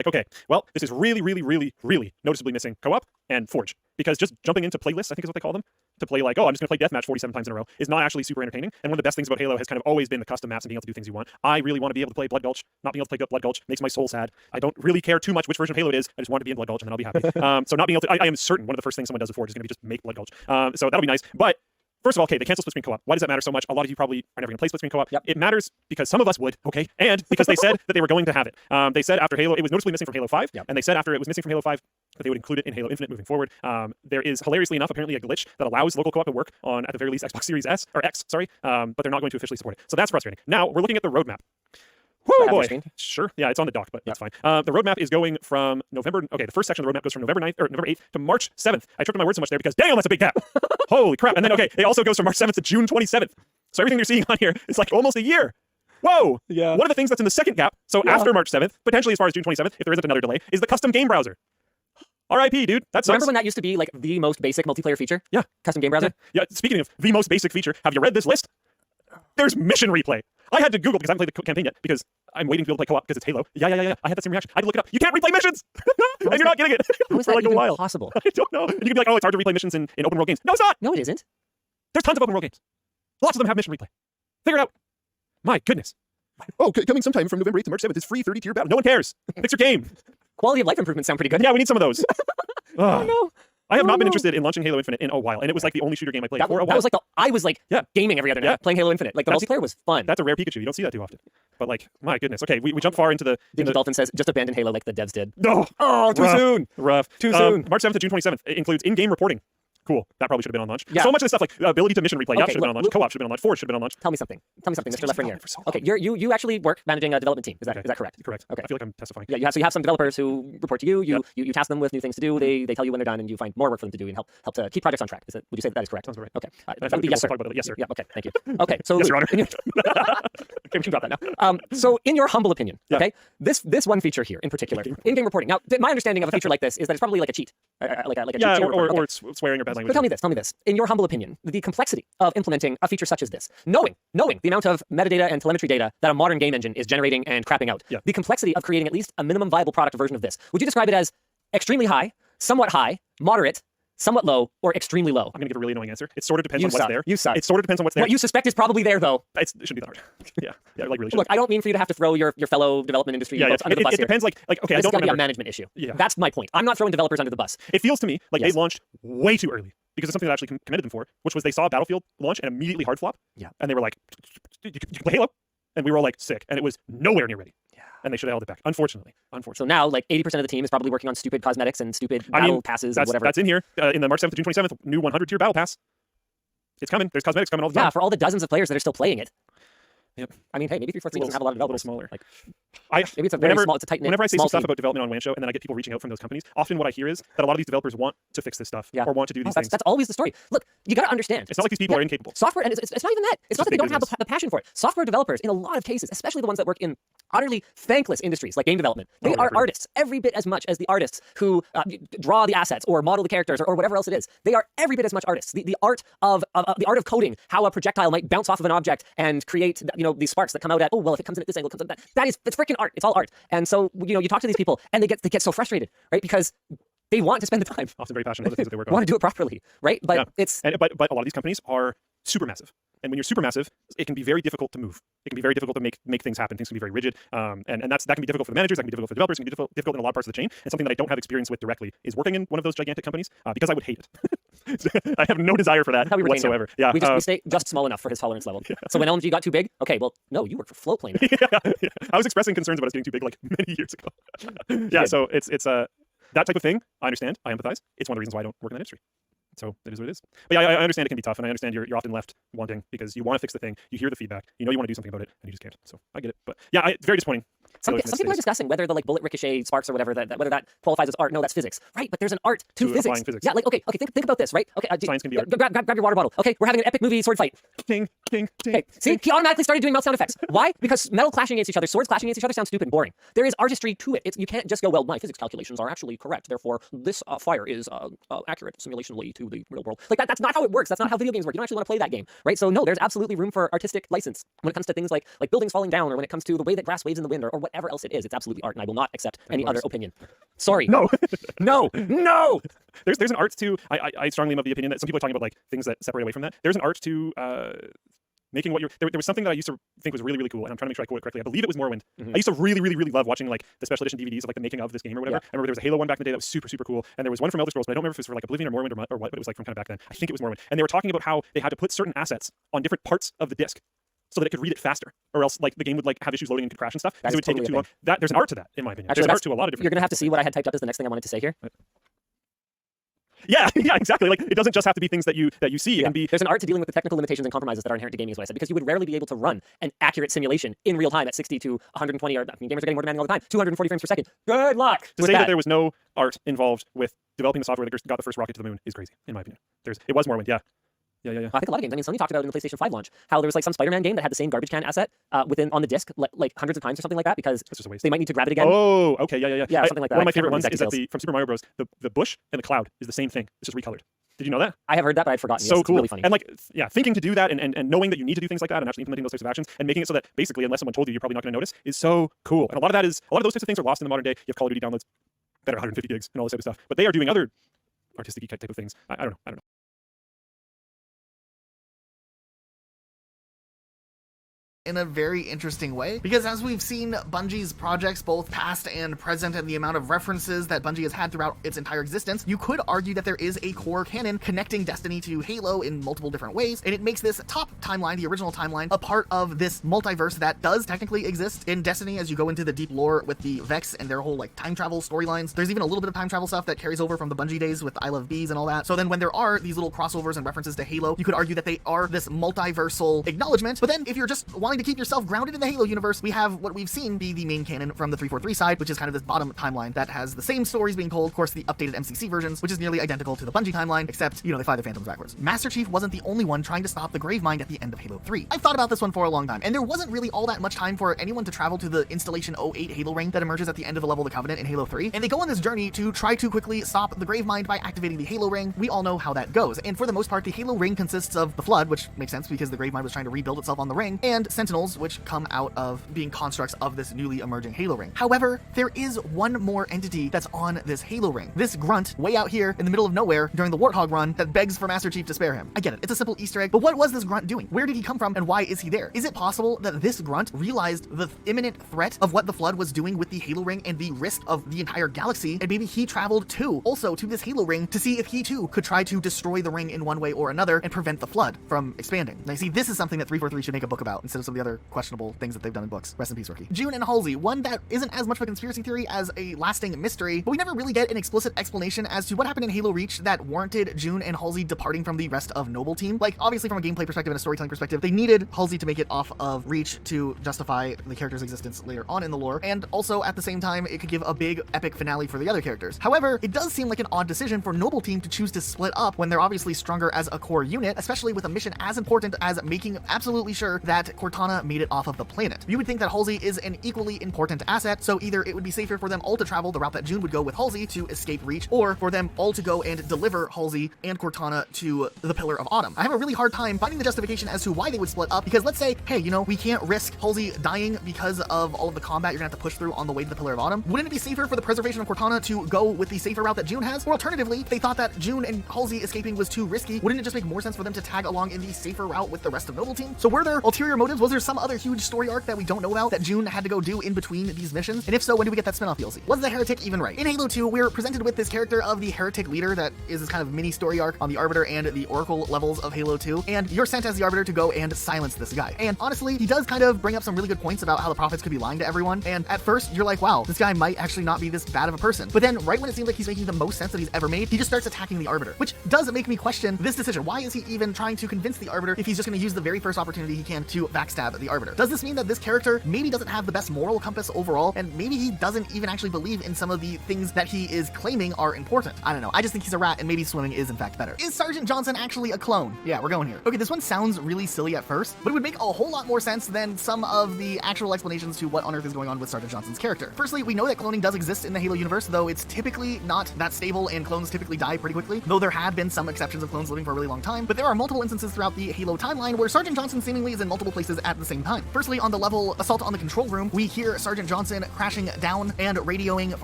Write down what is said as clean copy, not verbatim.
Like, okay, well, this is really, really, really, really noticeably missing co-op and Forge. Because just jumping into playlists, I think is what they call them, to play like, oh, I'm just going to play Deathmatch 47 times in a row, is not actually super entertaining. And one of the best things about Halo has kind of always been the custom maps and being able to do things you want. I really want to be able to play Blood Gulch. Not being able to play Blood Gulch makes my soul sad. I don't really care too much which version of Halo it is. I just want to be in Blood Gulch and then I'll be happy. So not being able to, I am certain one of the first things someone does with Forge is going to be just make Blood Gulch. So that'll be nice. But first of all, okay, they cancel split screen co-op. Why does that matter so much? A lot of you probably are never going to play split screen co-op. Yep. It matters because some of us would, okay, and because they said that they were going to have it. They said after Halo, it was noticeably missing from Halo 5, Yep. and they said after it was missing from Halo 5 that they would include it in Halo Infinite moving forward. There is, hilariously enough, apparently a glitch that allows local co-op to work on, at the very least, Xbox Series S, or X, sorry, but they're not going to officially support it. So that's frustrating. Now, we're looking at the roadmap. Woo, boy. Sure. Yeah, it's on the dock, but that's fine. The roadmap is going from November. Okay, the first section of the roadmap goes from November 9th or November 8th to March 7th. I tripped on my words so much there because damn, that's a big gap. Holy crap. And then, okay, it also goes from March 7th to June 27th. So everything you're seeing on here is like almost a year. Whoa. Yeah. One of the things that's in the second gap, so after March 7th, potentially as far as June 27th, if there isn't another delay, is the custom game browser. RIP, dude. That sucks. Remember when that used to be like the most basic multiplayer feature? Yeah. Custom game browser? Yeah. Speaking of the most basic feature, have you read this list? There's mission replay. I had to Google because I haven't played the campaign yet because I'm waiting to be able to play co-op because it's Halo. Yeah. I had that same reaction. I had to look it up. You can't replay missions! And you're not getting it How is for that like a even while. possible? I don't know. And you can be like, oh, it's hard to replay missions in open world games. No, it's not. No, it isn't. There's tons of open world games. Lots of them have mission replay. Figure it out. My goodness. Oh, coming sometime from November 8th to March 7th is free 30-tier battle. No one cares. Fix your game. Quality of life improvements sound pretty good. Yeah, we need some of those. Oh, no. I have not been interested in launching Halo Infinite in a while, and it was like the only shooter game I played for a while. That was like I was like gaming every other night, playing Halo Infinite. Like the multiplayer was fun. That's a rare Pikachu. You don't see that too often. But like, my goodness. Okay, we jump far into the... James Dalton says, just abandon Halo like the devs did. No! Oh, too soon! Rough. Too soon. March 7th to June 27th. It includes in-game reporting. Cool. That probably should have been on launch. Yeah. So much of this stuff like ability to mission replay. Okay, should have been on launch. Co-op should have been on launch. Forge should have been on launch. Tell me something, Mr. Left Ring. So Okay, you actually work managing a development team. Is that correct? Correct. Okay. I feel like I'm testifying. Yeah, you have some developers who report to you. You task them with new things to do. They tell you when they're done, and you find more work for them to do and help to keep projects on track. Would you say that is correct? Sounds right. Okay. That would be yes, sir. Yes, sir. Yeah. Okay. Thank you. Okay. So yes, Your Honor. Okay, we can drop that now. So in your humble opinion, okay, this one feature here in particular, in-game reporting. Now, my understanding of a feature like this is that it's probably like a cheat, like a cheat. Or it's swearing or bad language. But tell me this. In your humble opinion, the complexity of implementing a feature such as this, knowing the amount of metadata and telemetry data that a modern game engine is generating and crapping out, the complexity of creating at least a minimum viable product version of this, would you describe it as extremely high, somewhat high, moderate, somewhat low, or extremely low? I'm going to give a really annoying answer. It sort of depends on suck. what's there. You suck. It sort of depends on what's there. What you suspect is probably there, though. It shouldn't be that hard. Yeah, like really should. Look, I don't mean for you to have to throw your fellow development industry folks under the bus It depends, like okay, this I don't gotta remember. be a management issue. Yeah. That's my point. I'm not throwing developers under the bus. It feels to me like they launched way too early because of something that I actually commended them for, which was they saw Battlefield launch and immediately hard flop. Yeah. And they were like, you can play Halo? And we were all like, sick. And it was nowhere near ready. Yeah. And they should have held it back. Unfortunately. So now, like 80% of the team is probably working on stupid cosmetics and stupid battle passes and whatever. That's in here. In the March 7th to June 27th, new 100-tier battle pass. It's coming. There's cosmetics coming all the time. Yeah, for all the dozens of players that are still playing it. Yep. I mean, hey, maybe 343 doesn't have a lot of developers. A little smaller. Like, maybe it's a very small, it's a tight knit. Whenever I say small some stuff team. about development on WAN Show and then I get people reaching out from those companies, often what I hear is that a lot of these developers want to fix this stuff or want to do these things. That's always the story. Look, you got to understand. It's not like these people are incapable. Software, and it's not even that. It's not that they don't have the passion for it. Software developers, in a lot of cases, especially the ones that work in utterly thankless industries like game development, they are artists every bit as much as the artists who draw the assets or model the characters or whatever else it is. They are every bit as much artists. The art of coding how a projectile might bounce off of an object and create these sparks that come out at, oh well, if it comes in at this angle, it comes in at that. It's freaking art. It's all art. And so you talk to these people and they get so frustrated, right? Because they want to spend the time. Often very passionate about the things that they work on. Want to do it properly, right? But but a lot of these companies are super massive. And when you're super massive, it can be very difficult to move. It can be very difficult to make things happen. Things can be very rigid. And that can be difficult for the managers, that can be difficult for the developers, it can be difficult in a lot of parts of the chain. And something that I don't have experience with directly is working in one of those gigantic companies because I would hate it. I have no desire for that whatsoever. Yeah, we stay just small enough for his tolerance level. Yeah. So when LMG got too big, okay, well, no, you work for Flowplane. Yeah. I was expressing concerns about us getting too big like many years ago. Yeah, so it's that type of thing. I understand. I empathize. It's one of the reasons why I don't work in that industry. So it is what it is. But yeah, I understand it can be tough, and I understand you're often left wanting because you want to fix the thing, you hear the feedback, you want to do something about it, and you just can't. So I get it. But yeah, it's very disappointing. Some people are discussing whether the bullet ricochet sparks or whatever whether that qualifies as art. No, that's physics, right? But there's an art to physics. Yeah, like okay, think about this, right? Okay, science can be art. Grab your water bottle. Okay, we're having an epic movie sword fight. Ding, ding, ding. Okay, see, he automatically started doing mouth sound effects. Why? Because metal clashing against each other, swords clashing against each other sounds stupid and boring. There is artistry to it. You can't just go, well, my physics calculations are actually correct, therefore this fire is accurate simulationally to the real world. Like that's not how it works. That's not how video games work. You don't actually want to play that game, right? So no, there's absolutely room for artistic license when it comes to things like buildings falling down, or when it comes to the way that grass waves in the wind, or whatever else it is. It's absolutely art, and I will not accept any other opinion. Sorry. No. No. There's an art to, I strongly am of the opinion that some people are talking about like things that separate away from that. There's an art to making what you're, there was something that I used to think was really, really cool, and I'm trying to make sure I quote it correctly. I believe it was Morrowind. I used to really, really, really love watching like the special edition DVDs of like the making of this game or whatever. I remember there was a Halo one back in the day that was super, super cool, and there was one from Elder Scrolls, but I don't remember if it was for like Oblivion or Morrowind or what, but it was like from kind of back then. I think it was Morrowind. And they were talking about how they had to put certain assets on different parts of the disc so that it could read it faster, or else like the game would like have issues loading and could crash and stuff because it would take it too long. There's an art to that, in my opinion. Actually, there's an art to a lot of different. You're gonna have to see what I had typed up as the next thing I wanted to say here. Yeah, exactly. Like it doesn't just have to be things that you see. It can be. There's an art to dealing with the technical limitations and compromises that are inherent to gaming, is what I said, because you would rarely be able to run an accurate simulation in real time at 60 to 120, or I mean, gamers are getting more demanding all the time, 240 frames per second. Good luck. To say that there was no art involved with developing the software that got the first rocket to the moon is crazy, in my opinion. It was Morrowind, yeah. Yeah. I think a lot of games. I mean, Sony talked about in the PlayStation 5 launch how there was like some Spider-Man game that had the same garbage can asset on the disc like hundreds of times or something like that, because just a waste. They might need to grab it again. Oh, okay, yeah. Something like that. One of my favorite ones is that from Super Mario Bros. The bush and the cloud is the same thing. It's just recolored. Did you know that? I have heard that, but I'd forgotten. So yes, cool. It's really funny. And like, yeah, thinking to do that and knowing that you need to do things like that and actually implementing those types of actions and making it so that basically, unless someone told you, you're probably not going to notice, is so cool. And a lot of those types of things are lost in the modern day. You have Call of Duty downloads that are 150 gigs and all this type of stuff, but they are doing other artistic type of things. I don't know. In a very interesting way, because as we've seen Bungie's projects, both past and present, and the amount of references that Bungie has had throughout its entire existence, you could argue that there is a core canon connecting Destiny to Halo in multiple different ways, and it makes this top timeline, the original timeline, a part of this multiverse that does technically exist in Destiny as you go into the deep lore with the Vex and their whole like time travel storylines. There's even a little bit of time travel stuff that carries over from the Bungie days with I Love Bees and all that. So then when there are these little crossovers and references to Halo, you could argue that they are this multiversal acknowledgement. But then if you're just wanting to keep yourself grounded in the Halo universe, we have what we've seen be the main canon from the 343 side, which is kind of this bottom timeline that has the same stories being told, of course, the updated MCC versions, which is nearly identical to the Bungie timeline, except, they fly the Phantoms backwards. Master Chief wasn't the only one trying to stop the Gravemind at the end of Halo 3. I've thought about this one for a long time, and there wasn't really all that much time for anyone to travel to the Installation 08 Halo ring that emerges at the end of the level of the Covenant in Halo 3, and they go on this journey to try to quickly stop the Gravemind by activating the Halo ring. We all know how that goes, and for the most part, the Halo ring consists of the Flood, which makes sense because the Gravemind was trying to rebuild itself on the ring, and Sentinels, which come out of being constructs of this newly emerging Halo ring. However, there is one more entity that's on this Halo ring. This grunt way out here in the middle of nowhere during the Warthog run that begs for Master Chief to spare him. I get it. It's a simple Easter egg, but what was this grunt doing? Where did he come from and why is he there? Is it possible that this grunt realized the imminent threat of what the Flood was doing with the Halo ring and the risk of the entire galaxy, and maybe he traveled too, also to this Halo ring to see if he too could try to destroy the ring in one way or another and prevent the Flood from expanding? Now, see, this is something that 343 should make a book about instead of some of the other questionable things that they've done in books. Rest in peace, Rookie. June and Halsey, one that isn't as much of a conspiracy theory as a lasting mystery, but we never really get an explicit explanation as to what happened in Halo Reach that warranted June and Halsey departing from the rest of Noble Team. Like, obviously from a gameplay perspective and a storytelling perspective, they needed Halsey to make it off of Reach to justify the character's existence later on in the lore, and also at the same time, it could give a big epic finale for the other characters. However, it does seem like an odd decision for Noble Team to choose to split up when they're obviously stronger as a core unit, especially with a mission as important as making absolutely sure that Cortana made it off of the planet. You would think that Halsey is an equally important asset, so either it would be safer for them all to travel the route that June would go with Halsey to escape Reach, or for them all to go and deliver Halsey and Cortana to the Pillar of Autumn. I have a really hard time finding the justification as to why they would split up, because let's say, hey, we can't risk Halsey dying because of all of the combat you're gonna have to push through on the way to the Pillar of Autumn. Wouldn't it be safer for the preservation of Cortana to go with the safer route that June has? Or alternatively, if they thought that June and Halsey escaping was too risky, wouldn't it just make more sense for them to tag along in the safer route with the rest of Noble Team? So were there ulterior motives? Was there some other huge story arc that we don't know about that June had to go do in between these missions? And if so, when do we get that spin-off DLC? Was the Heretic even right? In Halo 2, we're presented with this character of the Heretic leader that is this kind of mini story arc on the Arbiter and the Oracle levels of Halo 2, and you're sent as the Arbiter to go and silence this guy. And honestly, he does kind of bring up some really good points about how the Prophets could be lying to everyone, and at first, you're like, wow, this guy might actually not be this bad of a person. But then, right when it seems like he's making the most sense that he's ever made, he just starts attacking the Arbiter, which does make me question this decision. Why is he even trying to convince the Arbiter if he's just going to use the very first opportunity he can to backstab the Arbiter? Does this mean that this character maybe doesn't have the best moral compass overall, and maybe he doesn't even actually believe in some of the things that he is claiming are important? I don't know. I just think he's a rat, and maybe swimming is in fact better. Is Sergeant Johnson actually a clone? Yeah, we're going here. Okay, this one sounds really silly at first, but it would make a whole lot more sense than some of the actual explanations to what on earth is going on with Sergeant Johnson's character. Firstly, we know that cloning does exist in the Halo universe, though it's typically not that stable, and clones typically die pretty quickly, though there have been some exceptions of clones living for a really long time. But there are multiple instances throughout the Halo timeline where Sergeant Johnson seemingly is in multiple places at the same time. Firstly, on the level Assault on the Control Room, we hear Sergeant Johnson crashing down and radioing